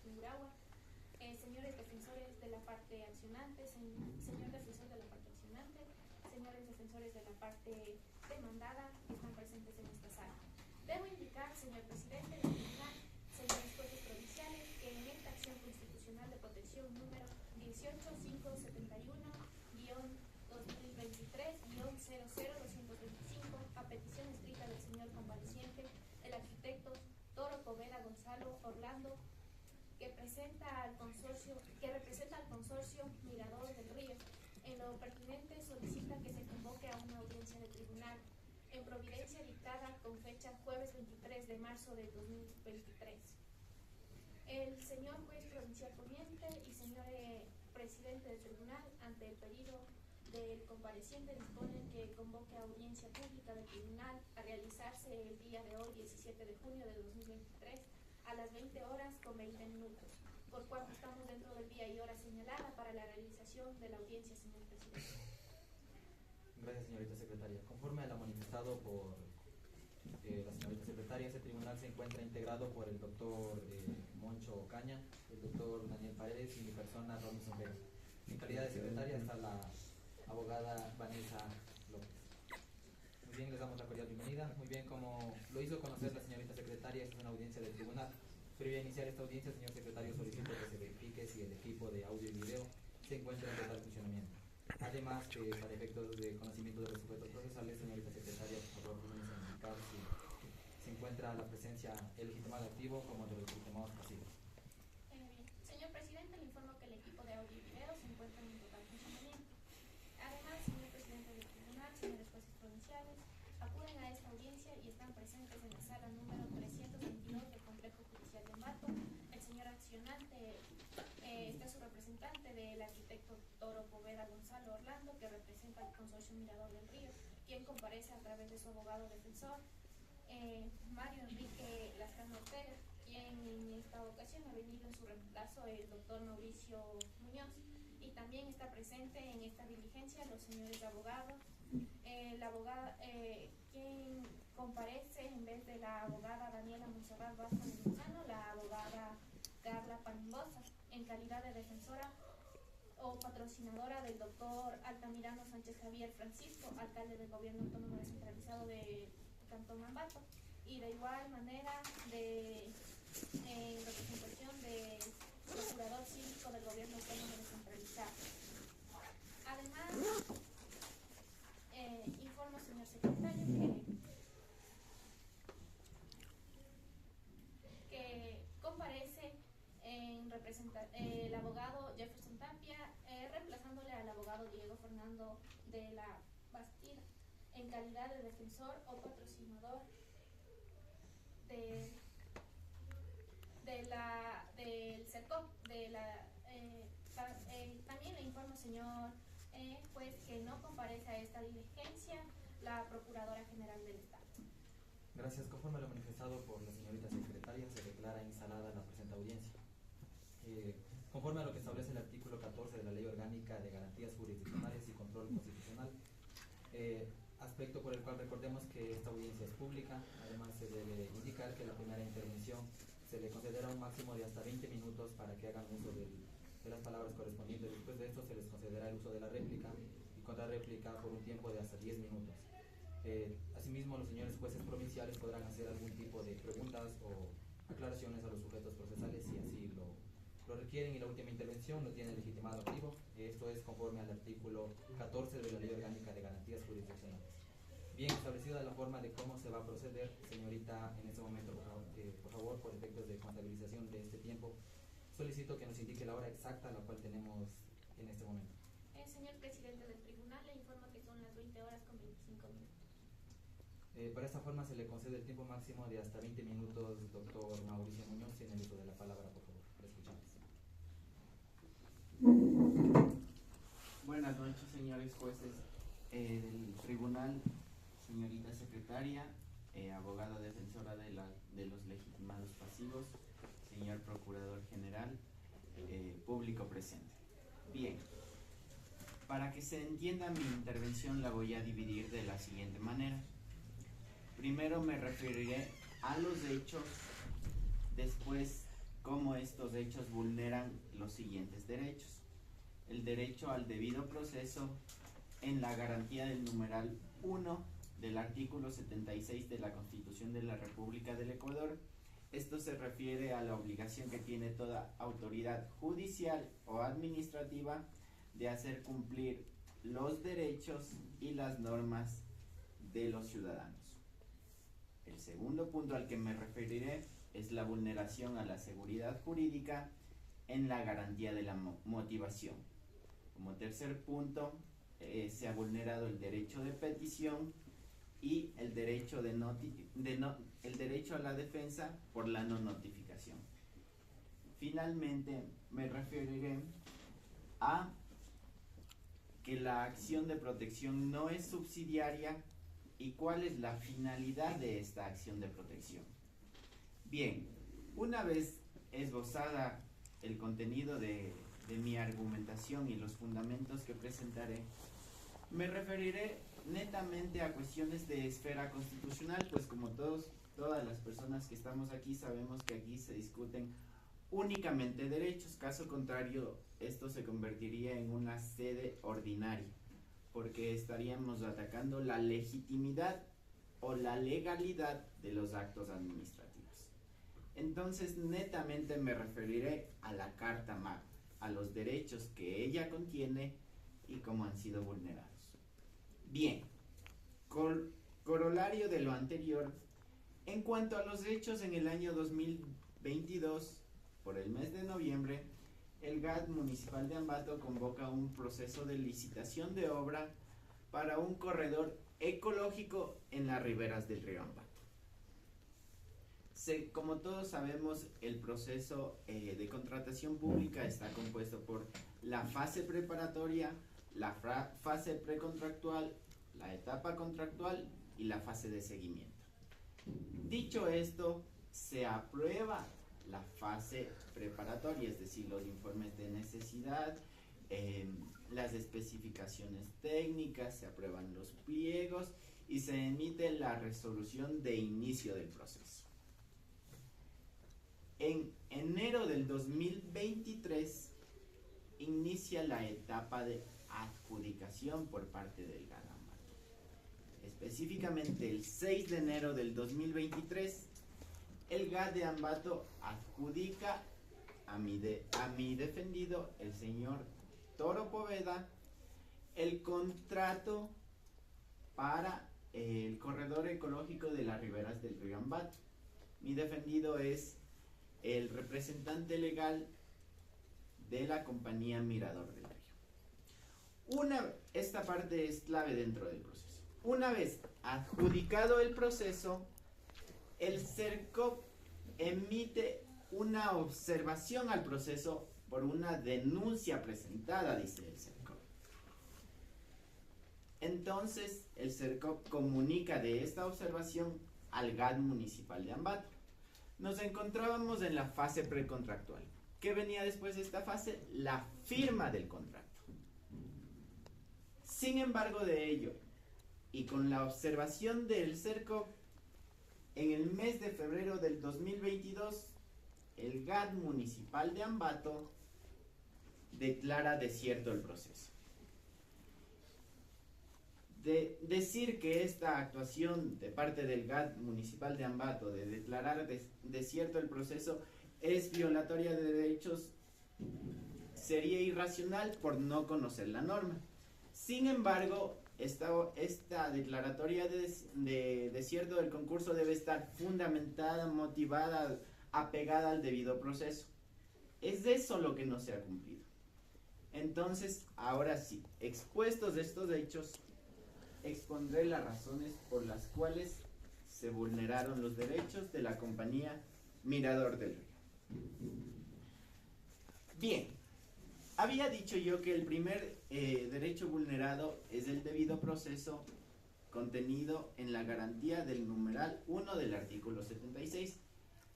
Tungurahua, señores defensores de la parte accionante, señor defensor de la parte accionante, señores defensores de la parte demandada que están presentes en esta sala. Debo indicar, señor presidente del tribunal, señores jueces provinciales, que en esta acción constitucional de protección número 18571-2023-00225, a petición escrita del señor compareciente, el arquitecto Toro Poveda Gonzalo Orlando, que representa al consorcio Mirador del Río, en lo pertinente solicita que se convoque a una audiencia de tribunal en providencia dictada con fecha jueves 23 de marzo de 2023. El señor juez provincial poniente y señor presidente del tribunal, ante el pedido del compareciente, disponen que convoque a audiencia pública del tribunal a realizarse el día de hoy, 17 de junio de 2023, a las 20 horas con 20 minutos, por cuanto estamos dentro del día y hora señalada para la realización de la audiencia, señor presidente. Gracias, señorita secretaria. Conforme a lo manifestado por la señorita secretaria, este tribunal se encuentra integrado por el doctor Moncho Ocaña, el doctor Daniel Paredes y mi persona, Robinson Vega. En calidad de secretaria está la abogada Vanessa López. Muy bien, les damos la cordial bienvenida. Muy bien, como lo hizo conocer la señorita secretaria, esta es una audiencia del tribunal. Previo a iniciar esta audiencia, señor secretario, solicito que se verifique si el equipo de audio y video se encuentra en total funcionamiento. Además, para efectos de conocimiento de los sujetos procesales, señorita secretaria, por favor, comience a indicar si se encuentra la presencia el legitimado activo como de los legitimados pasivos. Señor presidente, le informo que el equipo de audio y video se encuentra en total funcionamiento. Además, señor presidente del tribunal, señores jueces provinciales, acuden a esta audiencia y están presentes en la sala número 322 del Complejo Judicial de Ambato. El señor accionante, está su representante del arquitecto Toro Poveda Gonzalo Orlando, que representa al consorcio Mirador del Río, quien comparece a través de su abogado defensor, Mario Enrique Lascano Ortega, quien en esta ocasión ha venido en su reemplazo el doctor Mauricio Muñoz, y también está presente en esta diligencia los señores abogados, la abogada, quien comparece en vez de la abogada Daniela Monserrat Vázquez de Lozano, la abogada Carla Panimbosa, en calidad de defensora o patrocinadora del doctor Altamirano Sánchez Javier Francisco, alcalde del Gobierno Autónomo Descentralizado de Cantón Ambato, y de igual manera en representación del procurador cívico del Gobierno Autónomo Descentralizado. Además, informo, señor secretario, que comparece el abogado Jefferson Tapia, reemplazándole al abogado Diego Fernando de la Bastida, en calidad de defensor o patrocinador del CERCOP. También le informo, señor juez, que no comparece a esta diligencia la Procuradora General del Estado. Gracias. Conforme a lo manifestado por la señorita secretaria, se declara instalada la presente audiencia. Conforme a lo que establece el artículo 14 de la Ley Orgánica de Garantías Jurisdiccionales y Control Constitucional, aspecto por el cual recordemos que esta audiencia es pública. Además, se debe indicar que la primera intervención se le concederá un máximo de hasta 20 minutos para que hagan uso de las palabras correspondientes. Después de esto se les concederá el uso de la réplica y contrarréplica por un tiempo de hasta 10 minutos. Asimismo, los señores jueces provinciales podrán hacer algún tipo de preguntas o aclaraciones a los sujetos procesales si así lo requieren, y la última intervención lo tiene legitimado activo. Esto es conforme al artículo 14 de la Ley Orgánica de Garantías Jurisdiccionales. Bien establecida la forma de cómo se va a proceder, señorita, en este momento, por favor, por efectos de contabilización de este tiempo, solicito que nos indique la hora exacta a la cual tenemos en este momento. Señor presidente del tribunal, le informo que son las 20 horas con 25 minutos. Para esta forma se le concede el tiempo máximo de hasta 20 minutos, doctor Mauricio Muñoz, en el uso de la palabra, por favor. Le escuchamos. Buenas noches, señores jueces del tribunal, señorita secretaria, abogada defensora de los legitimados pasivos, señor procurador general, público presente. Bien, para que se entienda mi intervención la voy a dividir de la siguiente manera. Primero me referiré a los hechos, después cómo estos hechos vulneran los siguientes derechos. El derecho al debido proceso en la garantía del numeral 1 del artículo 76 de la Constitución de la República del Ecuador. Esto se refiere a la obligación que tiene toda autoridad judicial o administrativa de hacer cumplir los derechos y las normas de los ciudadanos. El segundo punto al que me referiré es la vulneración a la seguridad jurídica en la garantía de la motivación. Como tercer punto, se ha vulnerado el derecho de petición y el derecho el derecho a la defensa por la no notificación. Finalmente, me referiré a que la acción de protección no es subsidiaria y cuál es la finalidad de esta acción de protección. Bien, una vez esbozada el contenido de mi argumentación y los fundamentos que presentaré, me referiré netamente a cuestiones de esfera constitucional, pues como todas las personas que estamos aquí sabemos que aquí se discuten únicamente derechos. Caso contrario, esto se convertiría en una sede ordinaria, porque estaríamos atacando la legitimidad o la legalidad de los actos administrativos. Entonces, netamente me referiré a la Carta Magna, a los derechos que ella contiene y cómo han sido vulnerados. Bien, corolario de lo anterior, en cuanto a los hechos, en el año 2022, por el mes de noviembre, el GAD municipal de Ambato convoca un proceso de licitación de obra para un corredor ecológico en las riberas del río Ambato. Como todos sabemos, el proceso de contratación pública está compuesto por la fase preparatoria, la fase precontractual, la etapa contractual y la fase de seguimiento. Dicho esto, se aprueba la fase preparatoria, es decir, los informes de necesidad, las especificaciones técnicas, se aprueban los pliegos y se emite la resolución de inicio del proceso. En enero del 2023 inicia la etapa de adjudicación por parte del GAD Ambato. Específicamente el 6 de enero del 2023, el GAD de Ambato adjudica a mi defendido, el señor Toro Poveda, el contrato para el corredor ecológico de las riberas del río Ambato. Mi defendido es el representante legal de la compañía Mirador del Río. Esta parte es clave dentro del proceso. Una vez adjudicado el proceso, el CERCOP emite una observación al proceso por una denuncia presentada, dice el CERCOP. Entonces, el CERCOP comunica de esta observación al GAD municipal de Ambato. Nos encontrábamos en la fase precontractual. ¿Qué venía después de esta fase? La firma del contrato. Sin embargo de ello, y con la observación del CERCOP, en el mes de febrero del 2022, el GAD municipal de Ambato declara desierto el proceso. De decir que esta actuación de parte del GAD municipal de Ambato de declarar desierto el proceso es violatoria de derechos sería irracional por no conocer la norma. Sin embargo, esta declaratoria de desierto del concurso debe estar fundamentada, motivada, apegada al debido proceso. Es de eso lo que no se ha cumplido. Entonces, ahora sí, expuestos estos hechos, expondré las razones por las cuales se vulneraron los derechos de la compañía Mirador del Río. Bien, había dicho yo que el primer derecho vulnerado es el debido proceso contenido en la garantía del numeral 1 del artículo 76.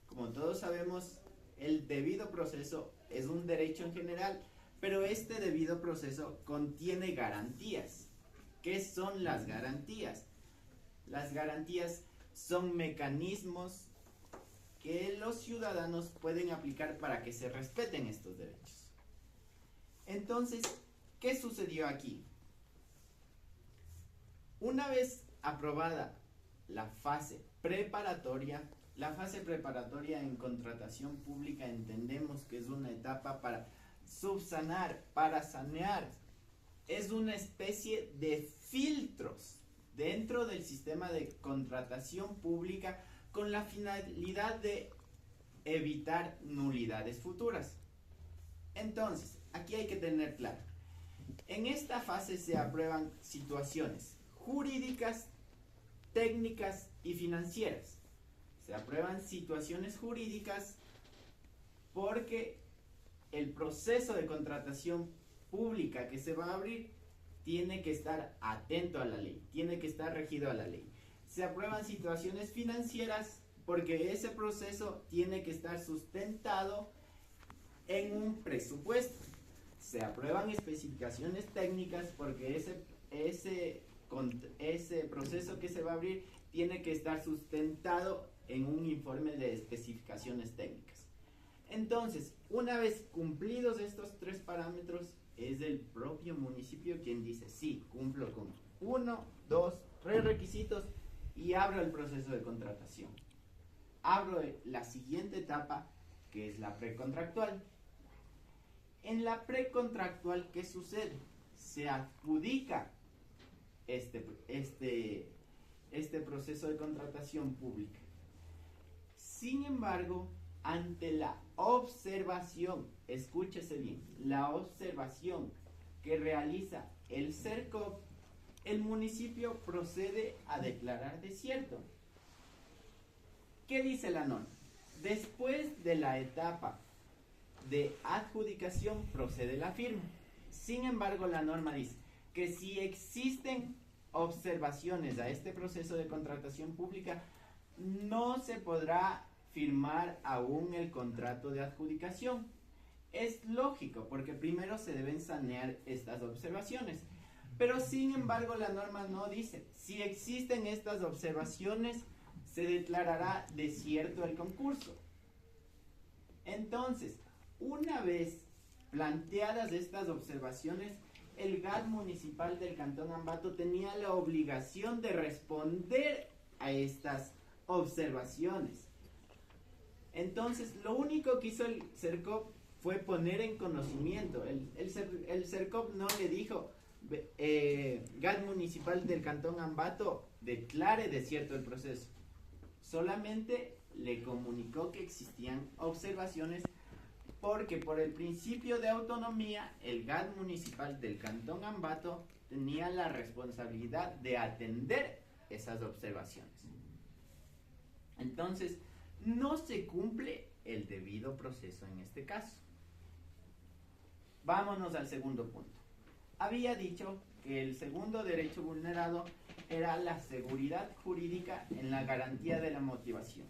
Como todos sabemos, el debido proceso es un derecho en general, pero este debido proceso contiene garantías. ¿Qué son las garantías? Las garantías son mecanismos que los ciudadanos pueden aplicar para que se respeten estos derechos. Entonces, ¿qué sucedió aquí? Una vez aprobada la fase preparatoria en contratación pública entendemos que es una etapa para subsanar, para sanear, es una especie de filtros dentro del sistema de contratación pública con la finalidad de evitar nulidades futuras. Entonces, aquí hay que tener claro, en esta fase se aprueban situaciones jurídicas, técnicas y financieras. Se aprueban situaciones jurídicas porque el proceso de contratación pública que se va a abrir tiene que estar atento a la ley, tiene que estar regido a la ley. Se aprueban situaciones financieras porque ese proceso tiene que estar sustentado en un presupuesto. Se aprueban especificaciones técnicas porque ese proceso que se va a abrir tiene que estar sustentado en un informe de especificaciones técnicas. Entonces, una vez cumplidos estos 3 parámetros, es el propio municipio quien dice, sí, cumplo con 1, 2, 3 requisitos y abro el proceso de contratación. Abro la siguiente etapa, que es la precontractual. En la precontractual, ¿qué sucede? Se adjudica este proceso de contratación pública. Sin embargo, ante la observación, escúchese bien, la observación que realiza el CERCOP, el municipio procede a declarar desierto. ¿Qué dice la norma? Después de la etapa de adjudicación procede la firma. Sin embargo, la norma dice que si existen observaciones a este proceso de contratación pública, no se podrá firmar aún el contrato de adjudicación. Es lógico, porque primero se deben sanear estas observaciones. Pero sin embargo, la norma no dice, si existen estas observaciones, se declarará desierto el concurso. Entonces, una vez planteadas estas observaciones, el GAT municipal del Cantón Ambato tenía la obligación de responder a estas observaciones. Entonces, lo único que hizo el CERCOP fue poner en conocimiento. El CERCOP no le dijo, GAT municipal del Cantón Ambato, declare desierto el proceso. Solamente le comunicó que existían observaciones porque por el principio de autonomía, el GAT municipal del Cantón Ambato tenía la responsabilidad de atender esas observaciones. Entonces, no se cumple el debido proceso en este caso. Vámonos al segundo punto. Había dicho que el segundo derecho vulnerado era la seguridad jurídica en la garantía de la motivación.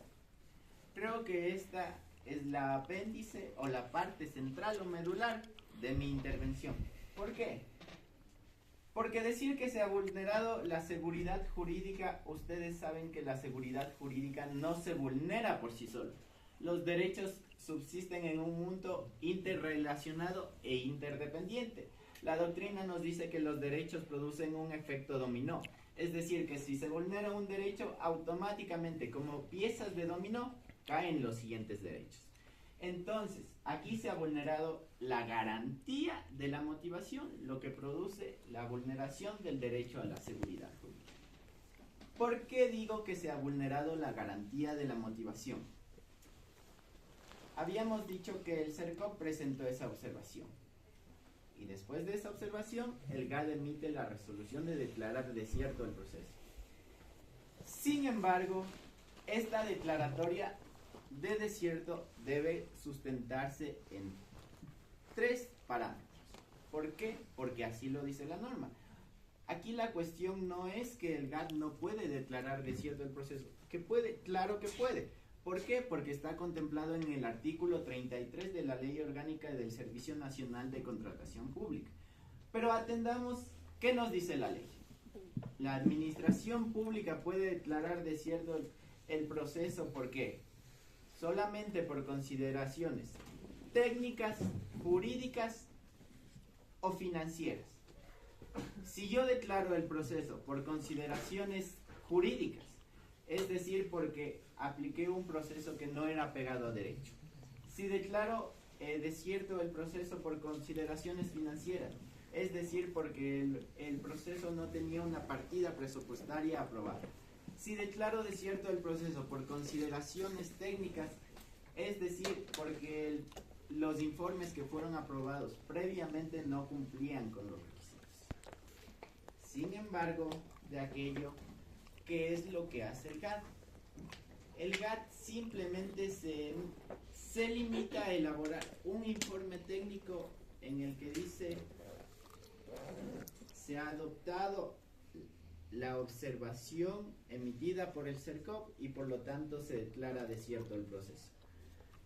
Creo que esta es la apéndice o la parte central o medular de mi intervención. ¿Por qué? Porque decir que se ha vulnerado la seguridad jurídica, ustedes saben que la seguridad jurídica no se vulnera por sí sola. Los derechos subsisten en un mundo interrelacionado e interdependiente. La doctrina nos dice que los derechos producen un efecto dominó. Es decir, que si se vulnera un derecho, automáticamente, como piezas de dominó, caen los siguientes derechos. Entonces, aquí se ha vulnerado la garantía de la motivación, lo que produce la vulneración del derecho a la seguridad jurídica. ¿Por qué digo que se ha vulnerado la garantía de la motivación? Habíamos dicho que el CERCOP presentó esa observación. Y después de esa observación, el GAD emite la resolución de declarar desierto el proceso. Sin embargo, esta declaratoria de desierto debe sustentarse en 3 parámetros. ¿Por qué? Porque así lo dice la norma. Aquí la cuestión no es que el GAD no puede declarar desierto el proceso. ¿Que puede? Claro que puede. ¿Por qué? Porque está contemplado en el artículo 33 de la Ley Orgánica del Servicio Nacional de Contratación Pública. Pero atendamos, ¿qué nos dice la ley? La administración pública puede declarar desierto el proceso, ¿por qué? solamente por consideraciones técnicas, jurídicas o financieras. Si yo declaro el proceso por consideraciones jurídicas, es decir, porque apliqué un proceso que no era pegado a derecho. Si declaro desierto el proceso por consideraciones financieras, es decir, porque el proceso no tenía una partida presupuestaria aprobada. Si declaro desierto el proceso por consideraciones técnicas, es decir, porque los informes que fueron aprobados previamente no cumplían con los requisitos. Sin embargo, de aquello, ¿qué es lo que hace el GAT? El GAT simplemente se limita a elaborar un informe técnico en el que dice: se ha adoptado la observación emitida por el CERCOP y por lo tanto se declara desierto el proceso.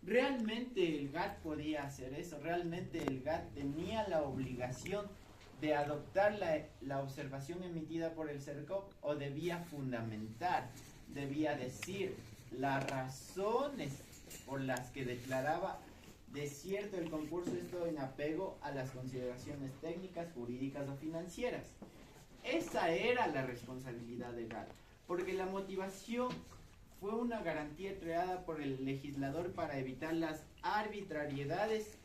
¿Realmente el GAT podía hacer eso? ¿Realmente el GAT tenía la obligación de adoptar la observación emitida por el CERCOP, o debía fundamentar, debía decir las razones por las que declaraba desierto el concurso, esto en apego a las consideraciones técnicas, jurídicas o financieras? Esa era la responsabilidad del GAT, porque la motivación fue una garantía creada por el legislador para evitar las arbitrariedades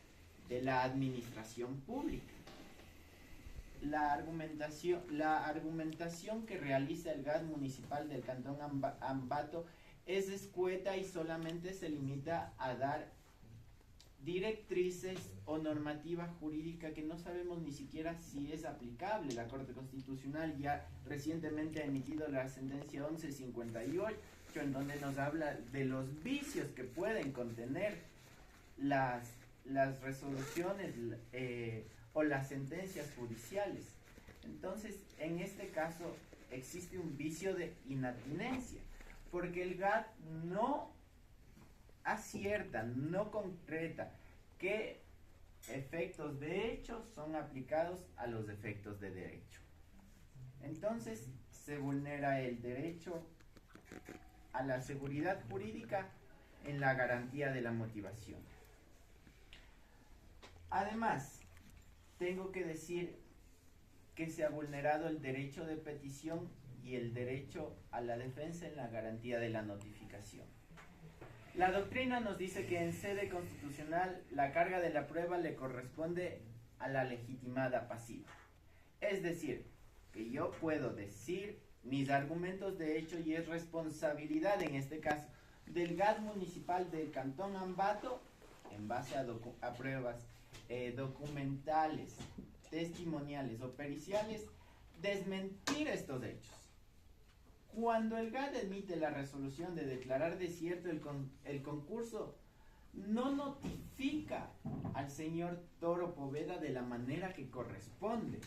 de la administración pública. La argumentación que realiza el GAT municipal del Cantón Ambato es escueta y solamente se limita a dar directrices o normativa jurídica que no sabemos ni siquiera si es aplicable. La Corte Constitucional ya recientemente ha emitido la sentencia 1158, en donde nos habla de los vicios que pueden contener las resoluciones o las sentencias judiciales. Entonces, en este caso existe un vicio de inatinencia, porque el GAT no acierta, no concreta qué efectos de hecho son aplicados a los efectos de derecho. Entonces, se vulnera el derecho a la seguridad jurídica en la garantía de la motivación. Además, tengo que decir que se ha vulnerado el derecho de petición y el derecho a la defensa en la garantía de la notificación. La doctrina nos dice que en sede constitucional la carga de la prueba le corresponde a la legitimada pasiva. Es decir, que yo puedo decir mis argumentos de hecho y es responsabilidad, en este caso, del GAT municipal del Cantón Ambato, en base a pruebas documentales, testimoniales o periciales, desmentir estos hechos. Cuando el GAT emite la resolución de declarar desierto el concurso, no notifica al señor Toro Poveda de la manera que corresponde,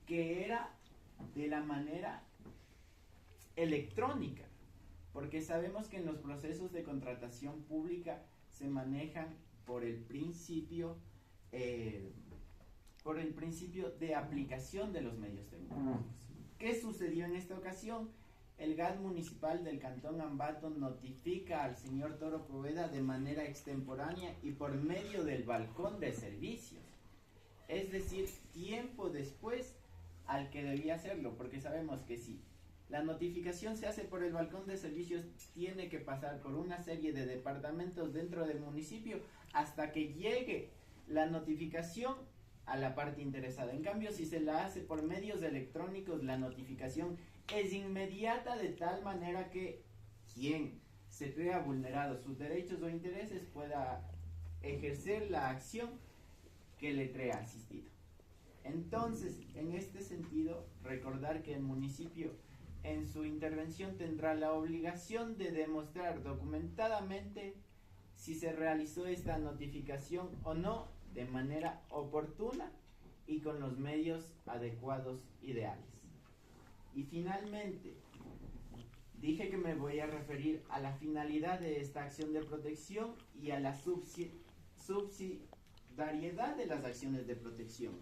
que era de la manera electrónica, porque sabemos que en los procesos de contratación pública se manejan por el principio de aplicación de los medios tecnológicos. ¿Qué sucedió en esta ocasión? El GAT municipal del Cantón Ambato notifica al señor Toro Poveda de manera extemporánea y por medio del balcón de servicios, es decir, tiempo después al que debía hacerlo, porque sabemos que si la notificación se hace por el balcón de servicios, tiene que pasar por una serie de departamentos dentro del municipio hasta que llegue la notificación a la parte interesada. En cambio, si se la hace por medios electrónicos, la notificación es inmediata, de tal manera que quien se crea vulnerado sus derechos o intereses pueda ejercer la acción que le crea asistido. Entonces, en este sentido, recordar que el municipio en su intervención tendrá la obligación de demostrar documentadamente si se realizó esta notificación o no de manera oportuna y con los medios adecuados ideales. Y finalmente, dije que me voy a referir a la finalidad de esta acción de protección y a la subsidiariedad de las acciones de protección.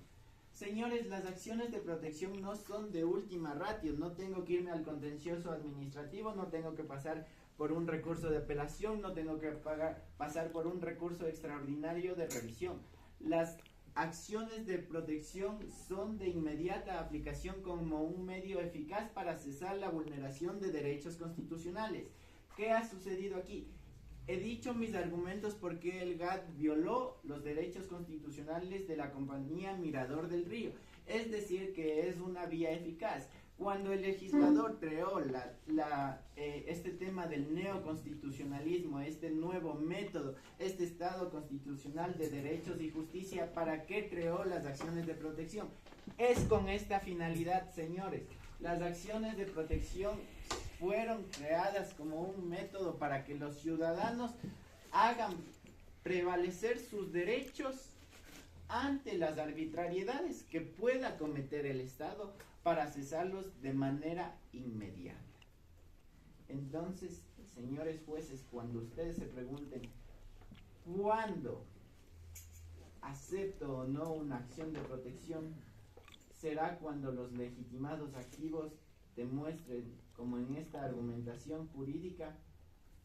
Señores, las acciones de protección no son de última ratio, no tengo que irme al contencioso administrativo, no tengo que pasar por un recurso de apelación, no tengo que pasar por un recurso extraordinario de revisión. Las acciones de protección son de inmediata aplicación como un medio eficaz para cesar la vulneración de derechos constitucionales. ¿Qué ha sucedido aquí? He dicho mis argumentos por qué el GAT violó los derechos constitucionales de la compañía Mirador del Río. Es decir, que es una vía eficaz. Cuando el legislador creó este tema del neoconstitucionalismo, este nuevo método, este Estado constitucional de derechos y justicia, ¿para qué creó las acciones de protección? Es con esta finalidad, señores. Las acciones de protección fueron creadas como un método para que los ciudadanos hagan prevalecer sus derechos ante las arbitrariedades que pueda cometer el Estado para cesarlos de manera inmediata. Entonces, señores jueces, cuando ustedes se pregunten ¿cuándo acepto o no una acción de protección? Será cuando los legitimados activos demuestren, como en esta argumentación jurídica,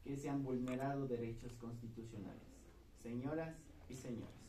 que se han vulnerado derechos constitucionales. Señoras y señores.